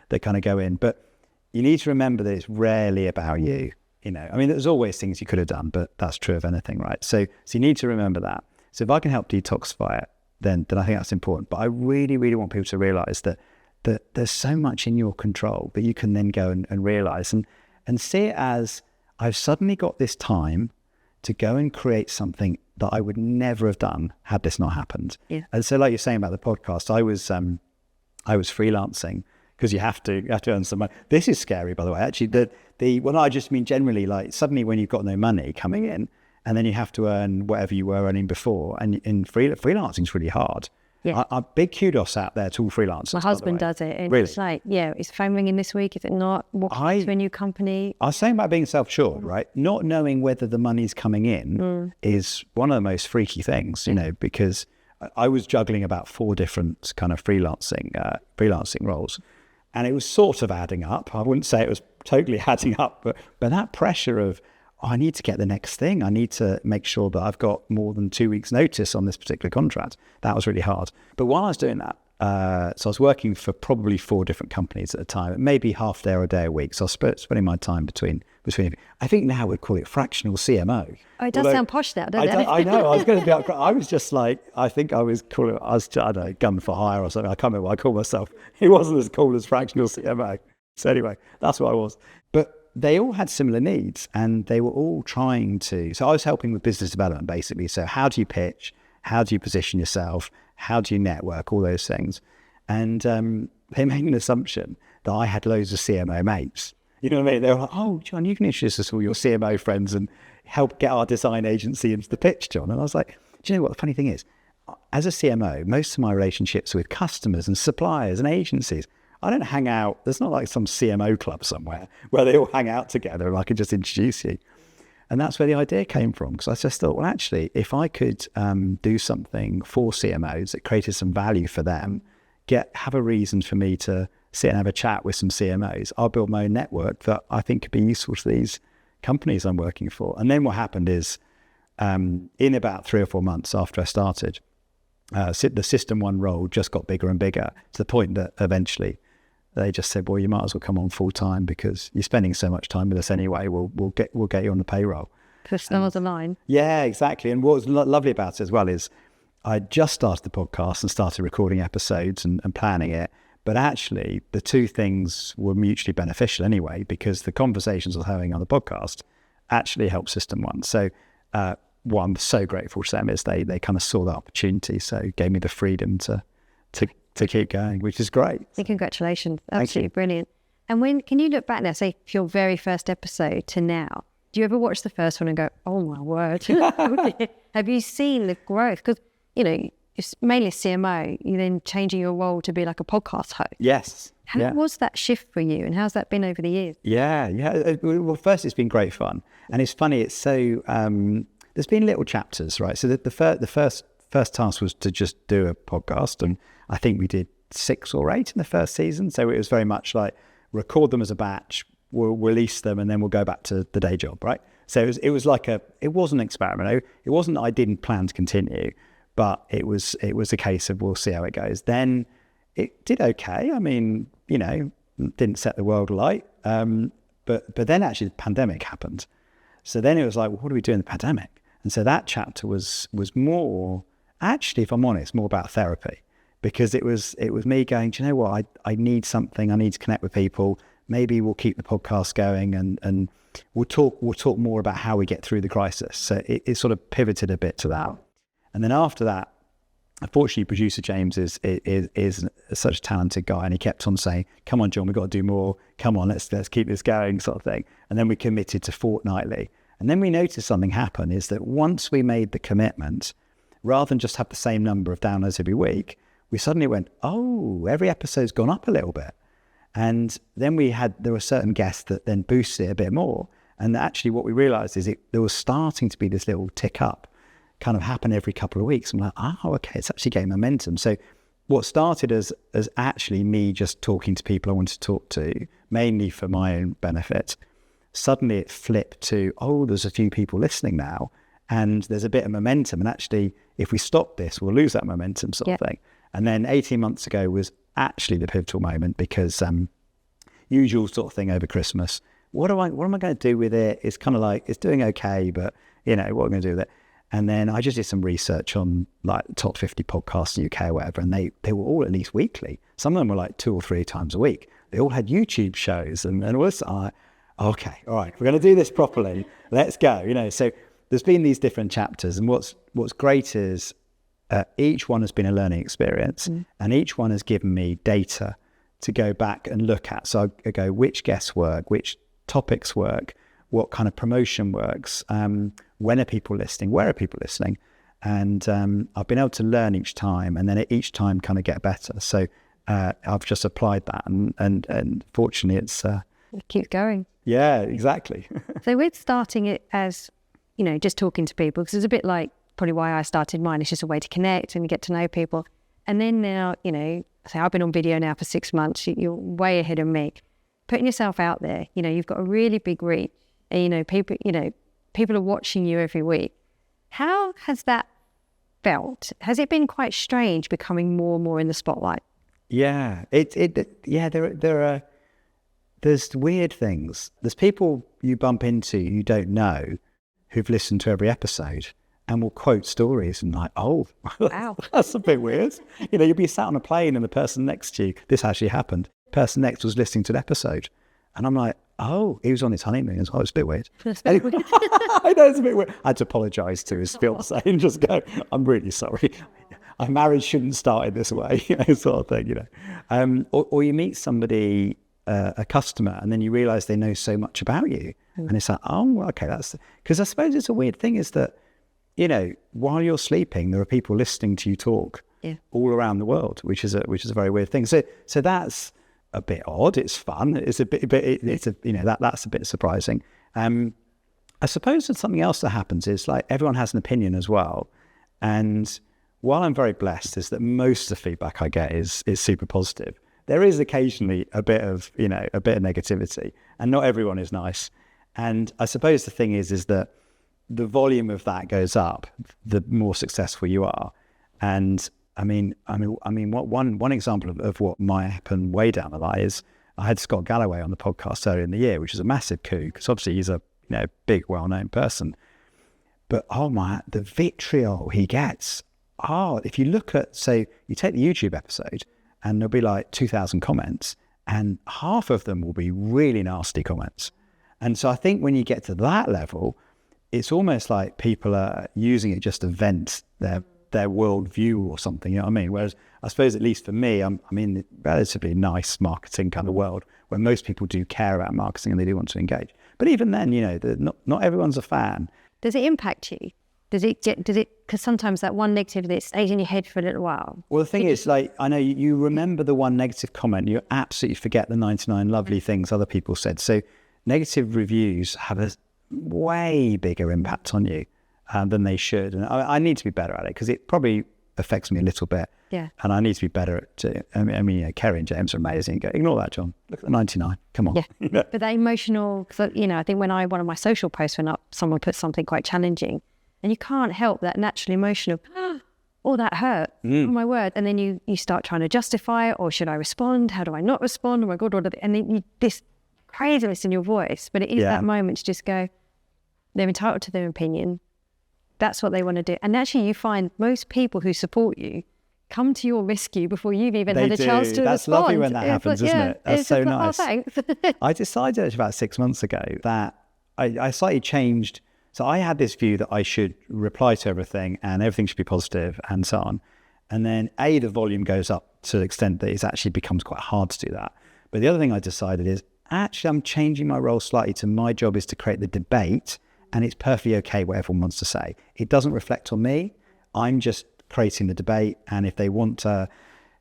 that kind of go in. But you need to remember that it's rarely about you. You know, I mean, there's always things you could have done, but that's true of anything, right? So you need to remember that. So if I can help detoxify it, then I think that's important. But I really, really want people to realize that there's so much in your control that you can then go and realize and see it as, I've suddenly got this time to go and create something that I would never have done had this not happened. Yeah. And so, like you're saying about the podcast, I was freelancing because you have to earn some money. This is scary, by the way. Actually, I just mean generally, like suddenly when you've got no money coming in, and then you have to earn whatever you were earning before, and freelancing is really hard. Yeah. Big kudos out there to all freelancers. My husband does it. And really? It's like, is phone ringing this week? Is it not? Walking to a new company? I was saying about being self-assured, right? Not knowing whether the money's coming in is one of the most freaky things, you know, because I was juggling about 4 different kind of freelancing roles, and it was sort of adding up. I wouldn't say it was totally adding up, but that pressure of, I need to get the next thing. I need to make sure that I've got more than 2 weeks notice on this particular contract. That was really hard. But while I was doing that, so I was working for probably 4 different companies at a time, maybe half day or a day a week. So I was spending my time between. I think now we'd call it fractional CMO. Oh, it does sound posh now, doesn't it? I know. I was going to be. I was just like, I think I was calling it. I don't know, gun for hire or something. I can't remember what I called myself. It wasn't as cool as fractional CMO. So anyway, that's what I was. But they all had similar needs, and they were all trying to. So I was helping with business development, basically. So how do you pitch? How do you position yourself? How do you network? All those things. And they made an assumption that I had loads of CMO mates. You know what I mean? They were like, "Oh, Jon, you can introduce us to all your CMO friends and help get our design agency into the pitch, Jon." And I was like, "Do you know what the funny thing is? As a CMO, most of my relationships with customers and suppliers and agencies, I don't hang out. There's not like some CMO club somewhere where they all hang out together and I can just introduce you." And that's where the idea came from, because I just thought, well, actually, if I could do something for CMOs that created some value for them, have a reason for me to sit and have a chat with some CMOs, I'll build my own network that I think could be useful to these companies I'm working for. And then what happened is, in about 3 or 4 months after I started, the System 1 role just got bigger and bigger, to the point that eventually they just said, "Well, you might as well come on full time because you're spending so much time with us anyway. We'll get you on the payroll." Push them on the line. Yeah, exactly. And what was lovely about it as well is I just started the podcast and started recording episodes and planning it. But actually, the 2 things were mutually beneficial anyway, because the conversations I was having on the podcast actually helped System 1. So what I'm so grateful to them is they kind of saw that opportunity, so gave me the freedom to keep going, which is great. And congratulations. Absolutely brilliant. And when can you look back now, say your very first episode to now, do you ever watch the first one and go, "Oh my word"? Have you seen the growth? Because, you know, it's mainly CMO, you're then changing your role to be like a podcast host. Yes. How was that shift for you, and how's that been over the years? Yeah. Well, first, it's been great fun. And it's funny, it's so, there's been little chapters, right? So the first task was to just do a podcast, and I think we did 6 or 8 in the first season. So it was very much like record them as a batch, we'll release them, and then we'll go back to the day job, right? So it was like it was an experiment. It wasn't I didn't plan to continue, but it was a case of we'll see how it goes. Then it did okay. I mean, you know, didn't set the world alight. But then actually the pandemic happened. So then it was like, well, what do we do in the pandemic? And so that chapter was more, actually, if I'm honest, more about therapy, because it was me going, do you know what? I need something. I need to connect with people. Maybe we'll keep the podcast going and we'll talk more about how we get through the crisis. So it sort of pivoted a bit to that. And then after that, unfortunately, producer James is such a talented guy, and he kept on saying, "Come on, Jon, we've got to do more. Come on, let's keep this going," sort of thing. And then we committed to fortnightly. And then we noticed something happen, is that once we made the commitment, rather than just have the same number of downloads every week, we suddenly went, oh, every episode's gone up a little bit. And then there were certain guests that then boosted it a bit more. And actually what we realized is there was starting to be this little tick up, kind of happen every couple of weeks. I'm like, oh, okay, it's actually getting momentum. So what started as actually me just talking to people I wanted to talk to, mainly for my own benefit, suddenly it flipped to, oh, there's a few people listening now, and there's a bit of momentum. And actually, if we stop this, we'll lose that momentum sort of thing. And then 18 months ago was actually the pivotal moment, because usual sort of thing over Christmas. What am I going to do with it? It's kind of like, it's doing okay, but what am I going to do with it? And then I just did some research on like top 50 podcasts in the UK or whatever, and they were all at least weekly. Some of them were like 2 or 3 times a week. They all had YouTube shows and all this. I'm like, okay, all right, we're going to do this properly. Let's go. So there's been these different chapters, and what's great is each one has been a learning experience, and each one has given me data to go back and look at. So I go, which guests work, which topics work, what kind of promotion works, when are people listening, where are people listening, and I've been able to learn each time, and then at each time kind of get better. So I've just applied that, and fortunately it's it keeps going. Yeah, exactly. So with starting it as just talking to people, because it's a bit like probably why I started mine. It's just a way to connect and get to know people. And then now say I've been on video now for 6 months. You're way ahead of me. Putting yourself out there, you've got a really big reach, and people are watching you every week. How has that felt? Has it been quite strange becoming more and more in the spotlight? Yeah, there's weird things. There's people you bump into you don't know who've listened to every episode and will quote stories and like, oh, wow, that's a bit weird. You'll be sat on a plane and the person next to you, this actually happened. Person next was listening to an episode, and I'm like, oh, he was on his honeymoon as well. It's a bit weird. Anyway, I know it's a bit weird. I had to apologise to his fiancée and just go, I'm really sorry. Our marriage shouldn't start in this way, sort of thing, Or you meet somebody, a customer, and then you realise they know so much about you, and it's like, oh, well, okay, that's because I suppose it's a weird thing is that while you're sleeping, there are people listening to you talk all around the world, which is a very weird thing. So that's a bit odd. It's fun. It's a bit. That's a bit surprising. I suppose that something else that happens is like everyone has an opinion as well, and while I'm very blessed, is that most of the feedback I get is super positive. There is occasionally a bit of negativity, and not everyone is nice. And I suppose the thing is that the volume of that goes up, the more successful you are. And I mean, what one example of what might happen way down the line is I had Scott Galloway on the podcast earlier in the year, which is a massive coup because obviously he's a big, well-known person. But the vitriol he gets. If you look at, say, you take the YouTube episode, and there'll be like 2,000 comments, and half of them will be really nasty comments. And so I think when you get to that level, it's almost like people are using it just to vent their worldview or something, you know what I mean? Whereas I suppose, at least for me, I'm in the relatively nice marketing kind of world where most people do care about marketing and they do want to engage. But even then, not everyone's a fan. Does it impact you? Does it, because sometimes that one negative that stays in your head for a little while. Well, the thing is, like, I know you remember the one negative comment, you absolutely forget the 99 lovely things other people said. So negative reviews have a way bigger impact on you than they should. And I need to be better at it because it probably affects me a little bit. Yeah. And I need to be better at it. I mean, Kerry and James are amazing. Ignore that, John. Look at the 99. Come on. Yeah. But that emotional, cause, I think when one of my social posts went up, someone put something quite challenging. And you can't help that natural emotion of, oh, that hurt. Oh, my word. And then you start trying to justify it, or should I respond? How do I not respond? Oh, my God. And then this craziness in your voice. But it is that moment to just go, they're entitled to their opinion. That's what they want to do. And actually, you find most people who support you come to your rescue before you've even had a chance to respond. That's lovely when that happens, isn't it? That's so nice. Oh, thanks. I decided actually about 6 months ago that I slightly changed. So I had this view that I should reply to everything and everything should be positive and so on. And then the volume goes up to the extent that it actually becomes quite hard to do that. But the other thing I decided is actually I'm changing my role slightly to my job is to create the debate, and it's perfectly okay what everyone wants to say. It doesn't reflect on me. I'm just creating the debate. And if they want to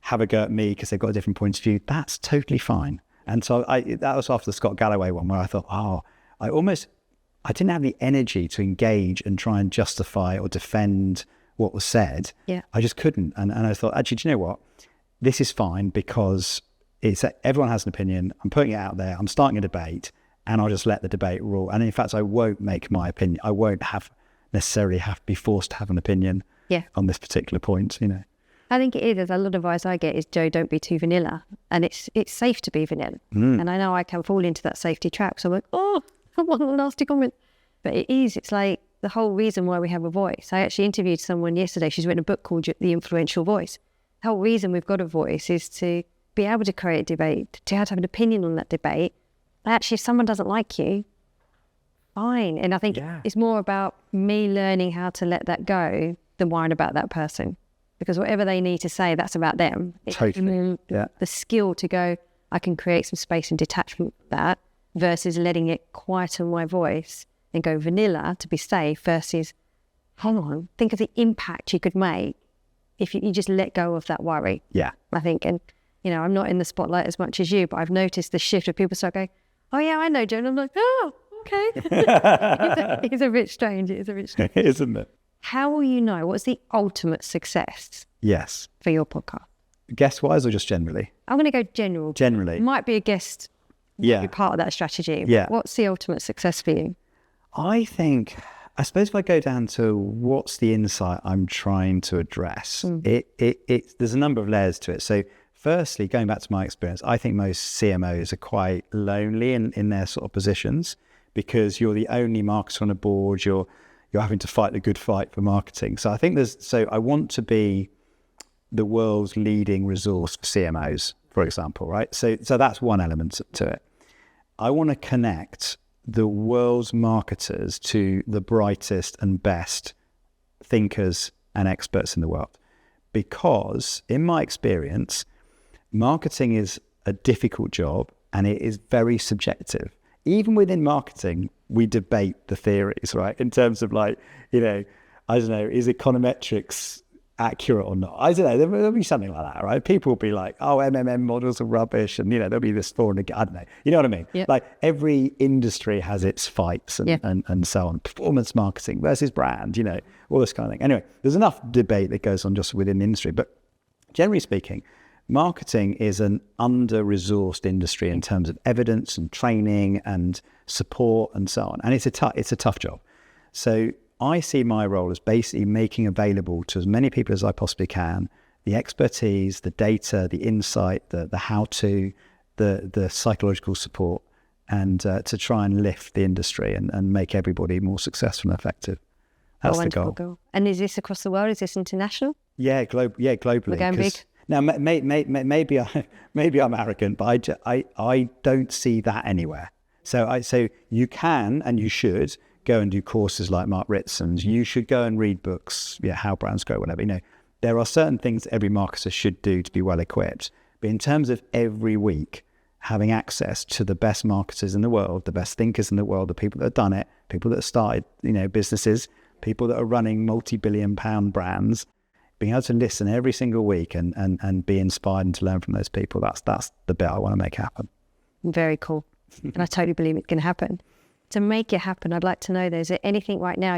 have a go at me because they've got a different point of view, that's totally fine. And so that was after the Scott Galloway one where I thought, I didn't have the energy to engage and try and justify or defend what was said. Yeah. I just couldn't. And I thought, actually, do you know what? this is fine because everyone has an opinion. I'm putting it out there. I'm starting a debate, and I'll just let the debate rule. And in fact, I won't make my opinion. I won't necessarily have to be forced to have an opinion on this particular point, you know. I think it is. A lot of advice I get is, Joe, don't be too vanilla. And it's safe to be vanilla. And I know I can fall into that safety trap. So I'm like, oh, I want a nasty comment. But it's like the whole reason why we have a voice. I actually interviewed someone yesterday. She's written a book called The Influential Voice. The whole reason we've got a voice is to be able to create a debate, to have an opinion on that debate. Actually, if someone doesn't like you, fine. And I think it's more about me learning how to let that go than worrying about that person. Because whatever they need to say, that's about them. Totally. The skill to go, I can create some space and detachment from that, versus letting it quieten my voice and go vanilla to be safe, versus, hold on, think of the impact you could make if you just let go of that worry. Yeah. I think, and you know, I'm not in the spotlight as much as you, but I've noticed the shift of people start going, oh yeah, I know Joan. I'm like, oh, okay. It's a bit strange. It is a bit strange. Isn't it? How will you know what's the ultimate success Yes. for your podcast? Guest-wise or just generally? I'm going to go general. Generally. Might be a guest, might be part of that strategy. Yeah. What's the ultimate success for you? I suppose if I go down to what's the insight I'm trying to address, there's a number of layers to it. So firstly, going back to my experience, I think most CMOs are quite lonely in their sort of positions, because you're the only marketer on a board. You're having to fight the good fight for marketing. So I think I want to be the world's leading resource for CMOs, for example, right? So that's one element to it. I want to connect the world's marketers to the brightest and best thinkers and experts in the world. Because in my experience, marketing is a difficult job and it is very subjective. Even within marketing, we debate the theories, right? In terms of like, you know, I don't know, is econometrics accurate or not? I don't know, there'll be something like that, right? People will be like, oh, MMM models are rubbish, and, you know, there'll be this for and against, I don't know. You know what I mean? Yep. Like every industry has its fights and so on. Performance marketing versus brand, you know, all this kind of thing. Anyway, there's enough debate that goes on just within the industry. But generally speaking, marketing is an under-resourced industry in terms of evidence and training and support and so on. And it's a tough job. So I see my role as basically making available to as many people as I possibly can the expertise, the data, the insight, the how-to, the psychological support, and to try and lift the industry and make everybody more successful and effective. That's the goal. And is this across the world? Is this international? Yeah, globally. We're going big. Now, maybe I'm arrogant, but I don't see that anywhere. So you can and you should go and do courses like Mark Ritson's. You should go and read books, How Brands Grow, whatever. You know, there are certain things every marketer should do to be well equipped. But in terms of every week having access to the best marketers in the world, the best thinkers in the world, the people that have done it, people that have started, businesses, people that are running multi-billion-pound brands, being able to listen every single week and be inspired and to learn from those people, that's the bit I want to make happen. Very cool. And I totally believe it's going to happen. To make it happen, I'd like to know, is there anything right now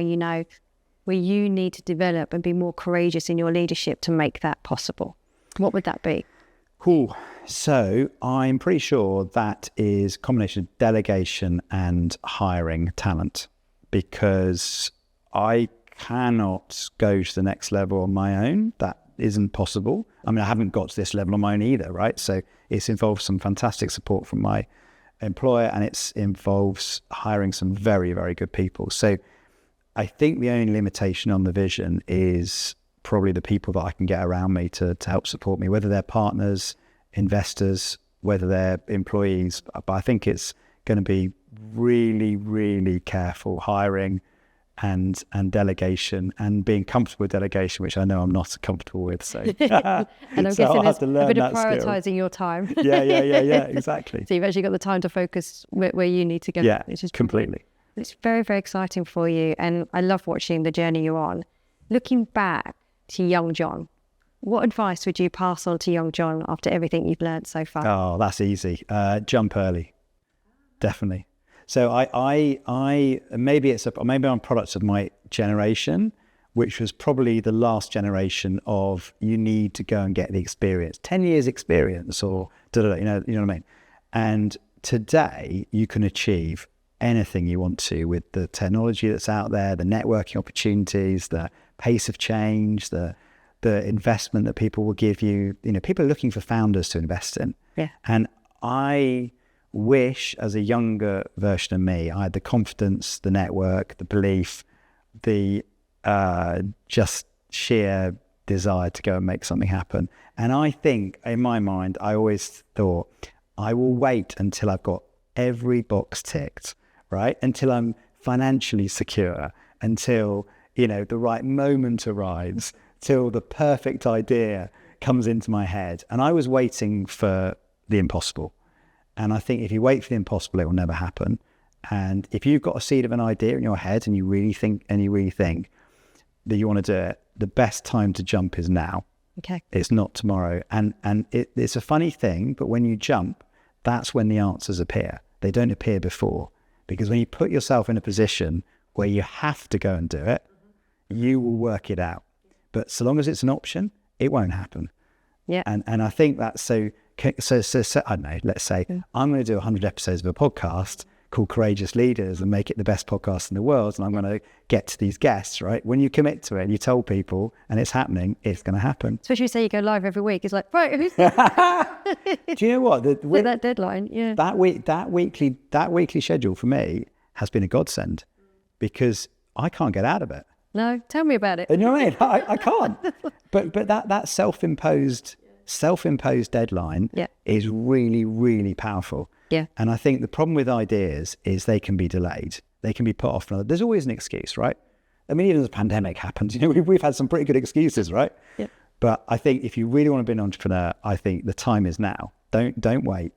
where you need to develop and be more courageous in your leadership to make that possible? What would that be? Cool. So I'm pretty sure that is a combination of delegation and hiring talent, because I cannot go to the next level on my own. That isn't possible. I mean, I haven't got to this level on my own either, right? So it's involved some fantastic support from my employer, and it involves hiring some very, very good people. So I think the only limitation on the vision is probably the people that I can get around me to help support me, whether they're partners, investors, whether they're employees. But I think it's going to be really, really careful hiring and delegation, and being comfortable with delegation, which I know I'm not comfortable with. So, and I'm so guessing there's a bit of prioritising your time. Yeah, exactly. So you've actually got the time to focus where you need to go. Yeah, which is completely. It's very, very exciting for you, and I love watching the journey you're on. Looking back to young Jon, what advice would you pass on to young Jon after everything you've learned so far? Oh, that's easy. Jump early, definitely. So I maybe I'm a product of my generation, which was probably the last generation of you need to go and get the experience, 10 years experience or you know what I mean? And today you can achieve anything you want to with the technology that's out there, the networking opportunities, the pace of change, the investment that people will give you. You know, people are looking for founders to invest in. Yeah. And I wish, as a younger version of me, I had the confidence, the network, the belief, the just sheer desire to go and make something happen. And I think, in my mind, I always thought, I will wait until I've got every box ticked, right? Until I'm financially secure, until, you know, the right moment arrives, till the perfect idea comes into my head. And I was waiting for the impossible. And I think if you wait for the impossible, it will never happen. And if you've got a seed of an idea in your head and you really think that you want to do it, the best time to jump is now. Okay. It's not tomorrow. And it's a funny thing, but when you jump, that's when the answers appear. They don't appear before. Because when you put yourself in a position where you have to go and do it, you will work it out. But so long as it's an option, it won't happen. Yeah. And I think that's so I don't know, let's say I'm going to do 100 episodes of a podcast called Courageous Leaders and make it the best podcast in the world. And I'm going to get to these guests, right? When you commit to it and you tell people and it's happening, it's going to happen. Especially say you go live every week. It's like, right, who's Do you know what? that deadline, yeah. That weekly schedule for me has been a godsend because I can't get out of it. No, tell me about it. You know what I mean? I can't. But that self-imposed deadline is really, really powerful. Yeah. And I think the problem with ideas is they can be delayed. They can be put off. There's always an excuse, right? I mean, even as the pandemic happens, you know, we've had some pretty good excuses, right? Yeah. But I think if you really want to be an entrepreneur, I think the time is now. Don't wait.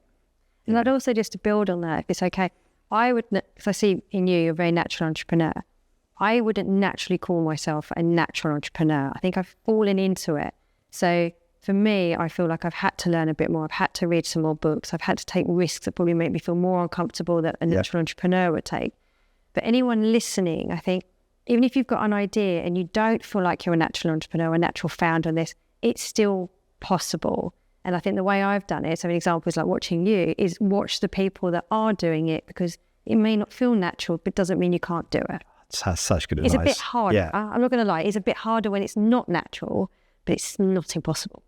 And I'd also, just to build on that, if it's okay, I would, because I see in you, you're a very natural entrepreneur. I wouldn't naturally call myself a natural entrepreneur. I think I've fallen into it. So for me, I feel like I've had to learn a bit more. I've had to read some more books. I've had to take risks that probably make me feel more uncomfortable that a natural entrepreneur would take. But anyone listening, I think, even if you've got an idea and you don't feel like you're a natural entrepreneur, a natural founder on this, it's still possible. And I think the way I've done it, so an example is like watching you, is watch the people that are doing it, because it may not feel natural, but doesn't mean you can't do it. That's such good advice. It's a bit harder. Yeah. I'm not going to lie. It's a bit harder when it's not natural, but it's not impossible.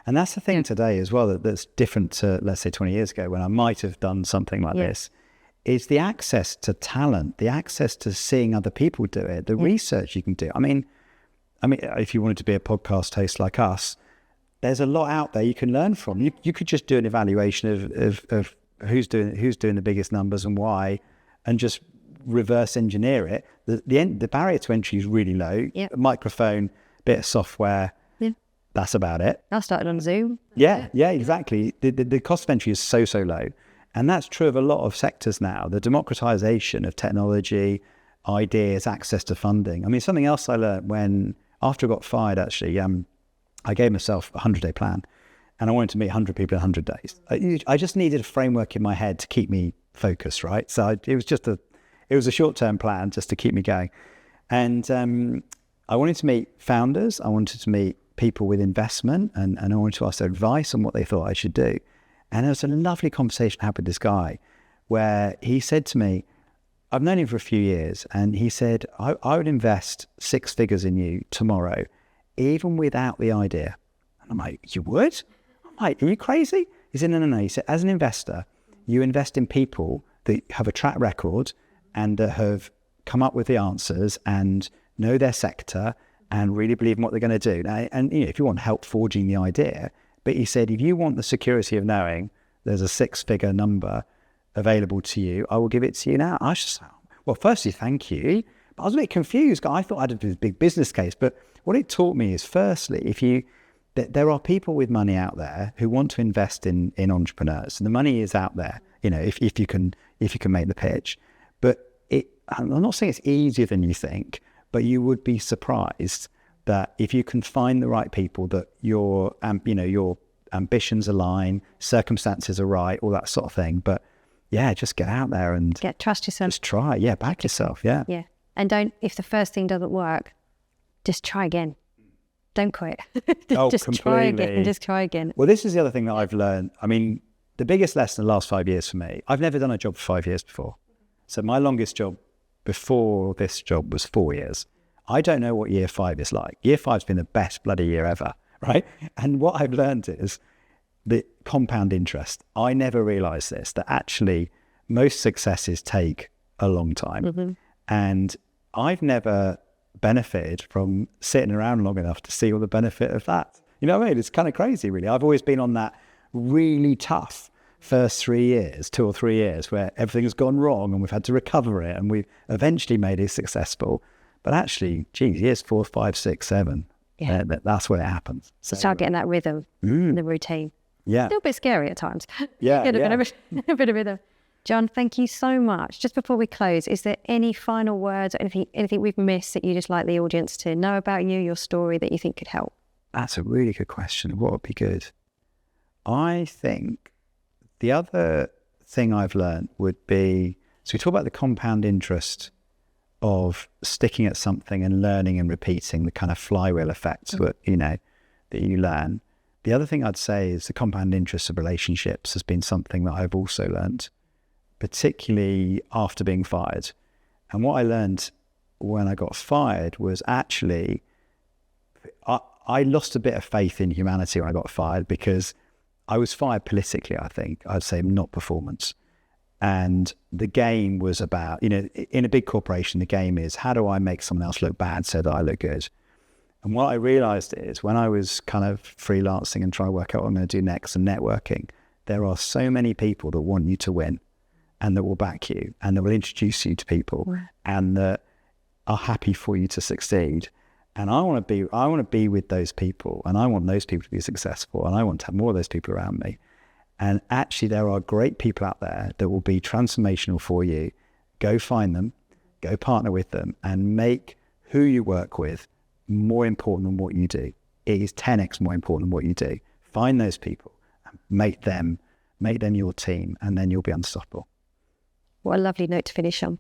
And that's the thing today as well, that's different to, let's say, 20 years ago when I might have done something like this, is the access to talent, the access to seeing other people do it, the research you can do. I mean, if you wanted to be a podcast host like us, there's a lot out there you can learn from. You could just do an evaluation of who's doing the biggest numbers and why, and just reverse engineer it. The barrier to entry is really low. A microphone, bit of software. That's about it. I started on Zoom. Yeah, exactly. The cost of entry is so low. And that's true of a lot of sectors now. The democratization of technology, ideas, access to funding. I mean, something else I learned after I got fired, actually, I gave myself a 100-day plan and I wanted to meet 100 people in 100 days. I just needed a framework in my head to keep me focused, right? So it was a short-term plan just to keep me going. And I wanted to meet founders. I wanted to meet people with investment and I wanted to ask their advice on what they thought I should do. And there was a lovely conversation I had with this guy where he said to me, I've known him for a few years, and he said, I would invest 6 figures in you tomorrow, even without the idea. And I'm like, you would? I'm like, are you crazy? He said, no. He said, as an investor, you invest in people that have a track record and that have come up with the answers and know their sector and really believe in what they're going to do. Now, and you know, if you want help forging the idea, but he said, if you want the security of knowing there's a 6-figure number available to you, I will give it to you now. I was just like, well, firstly, thank you. But I was a bit confused. I thought I had a big business case. But what it taught me is, firstly, there are people with money out there who want to invest in entrepreneurs. And the money is out there, you know, if you can make the pitch. But I'm not saying it's easier than you think, but you would be surprised that if you can find the right people, that your ambitions align, circumstances are right, all that sort of thing. But yeah, just get out there and trust yourself. Just try. Yeah, back yourself. Yeah. Yeah. And if the first thing doesn't work, just try again. Don't quit. Just completely. try again and just try again. Well, this is the other thing that I've learned. I mean, the biggest lesson in the last 5 years for me, I've never done a job for 5 years before. So my longest job before this job was 4 years. I don't know what year 5 is like. Year 5's been the best bloody year ever, right? And what I've learned is the compound interest. I never realized this, that actually most successes take a long time. And I've never benefited from sitting around long enough to see all the benefit of that. You know what I mean? It's kind of crazy, really. I've always been on that really tough first 3 years, 2 or 3 years, where everything has gone wrong and we've had to recover it and we've eventually made it successful. But actually, geez, years 4, 5, 6, 7, that's when it happens. So Start getting that rhythm, the routine. Yeah. Still a bit scary at times. Yeah. A bit of rhythm. Jon, thank you so much. Just before we close, is there any final words or anything we've missed that you just like the audience to know about you, your story, that you think could help? That's a really good question. What would be good? I think the other thing I've learned would be, so we talk about the compound interest of sticking at something and learning and repeating, the kind of flywheel effect that you learn. The other thing I'd say is the compound interest of relationships has been something that I've also learned, particularly after being fired. And what I learned when I got fired was actually, I lost a bit of faith in humanity when I got fired, because I was fired politically, I think. I'd say not performance. And the game was about, in a big corporation, the game is, how do I make someone else look bad so that I look good? And what I realized is, when I was kind of freelancing and trying to work out what I'm going to do next and networking, there are so many people that want you to win and that will back you and that will introduce you to people and that are happy for you to succeed. And I want to be with those people, and I want those people to be successful, and I want to have more of those people around me. And actually, there are great people out there that will be transformational for you. Go find them, go partner with them, and make who you work with more important than what you do. It is 10x more important than what you do. Find those people, and make them your team, and then you'll be unstoppable. What a lovely note to finish on.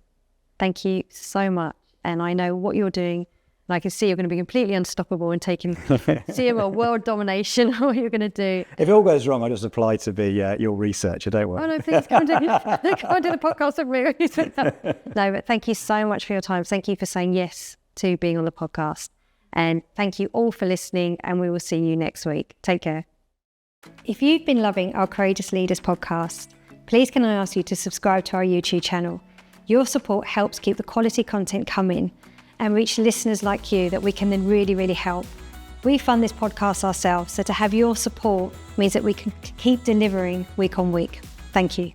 Thank you so much. And I know what you're doing. And I can see you're going to be completely unstoppable and taking CMO world domination. What you're going to do. If it all goes wrong, I'll just apply to be your researcher, don't worry. Oh no, please come and do the podcast with me. No, but thank you so much for your time. Thank you for saying yes to being on the podcast. And thank you all for listening, and we will see you next week. Take care. If you've been loving our Courageous Leaders podcast, please can I ask you to subscribe to our YouTube channel. Your support helps keep the quality content coming and reach listeners like you that we can then really, really help. We fund this podcast ourselves, so to have your support means that we can keep delivering week on week. Thank you.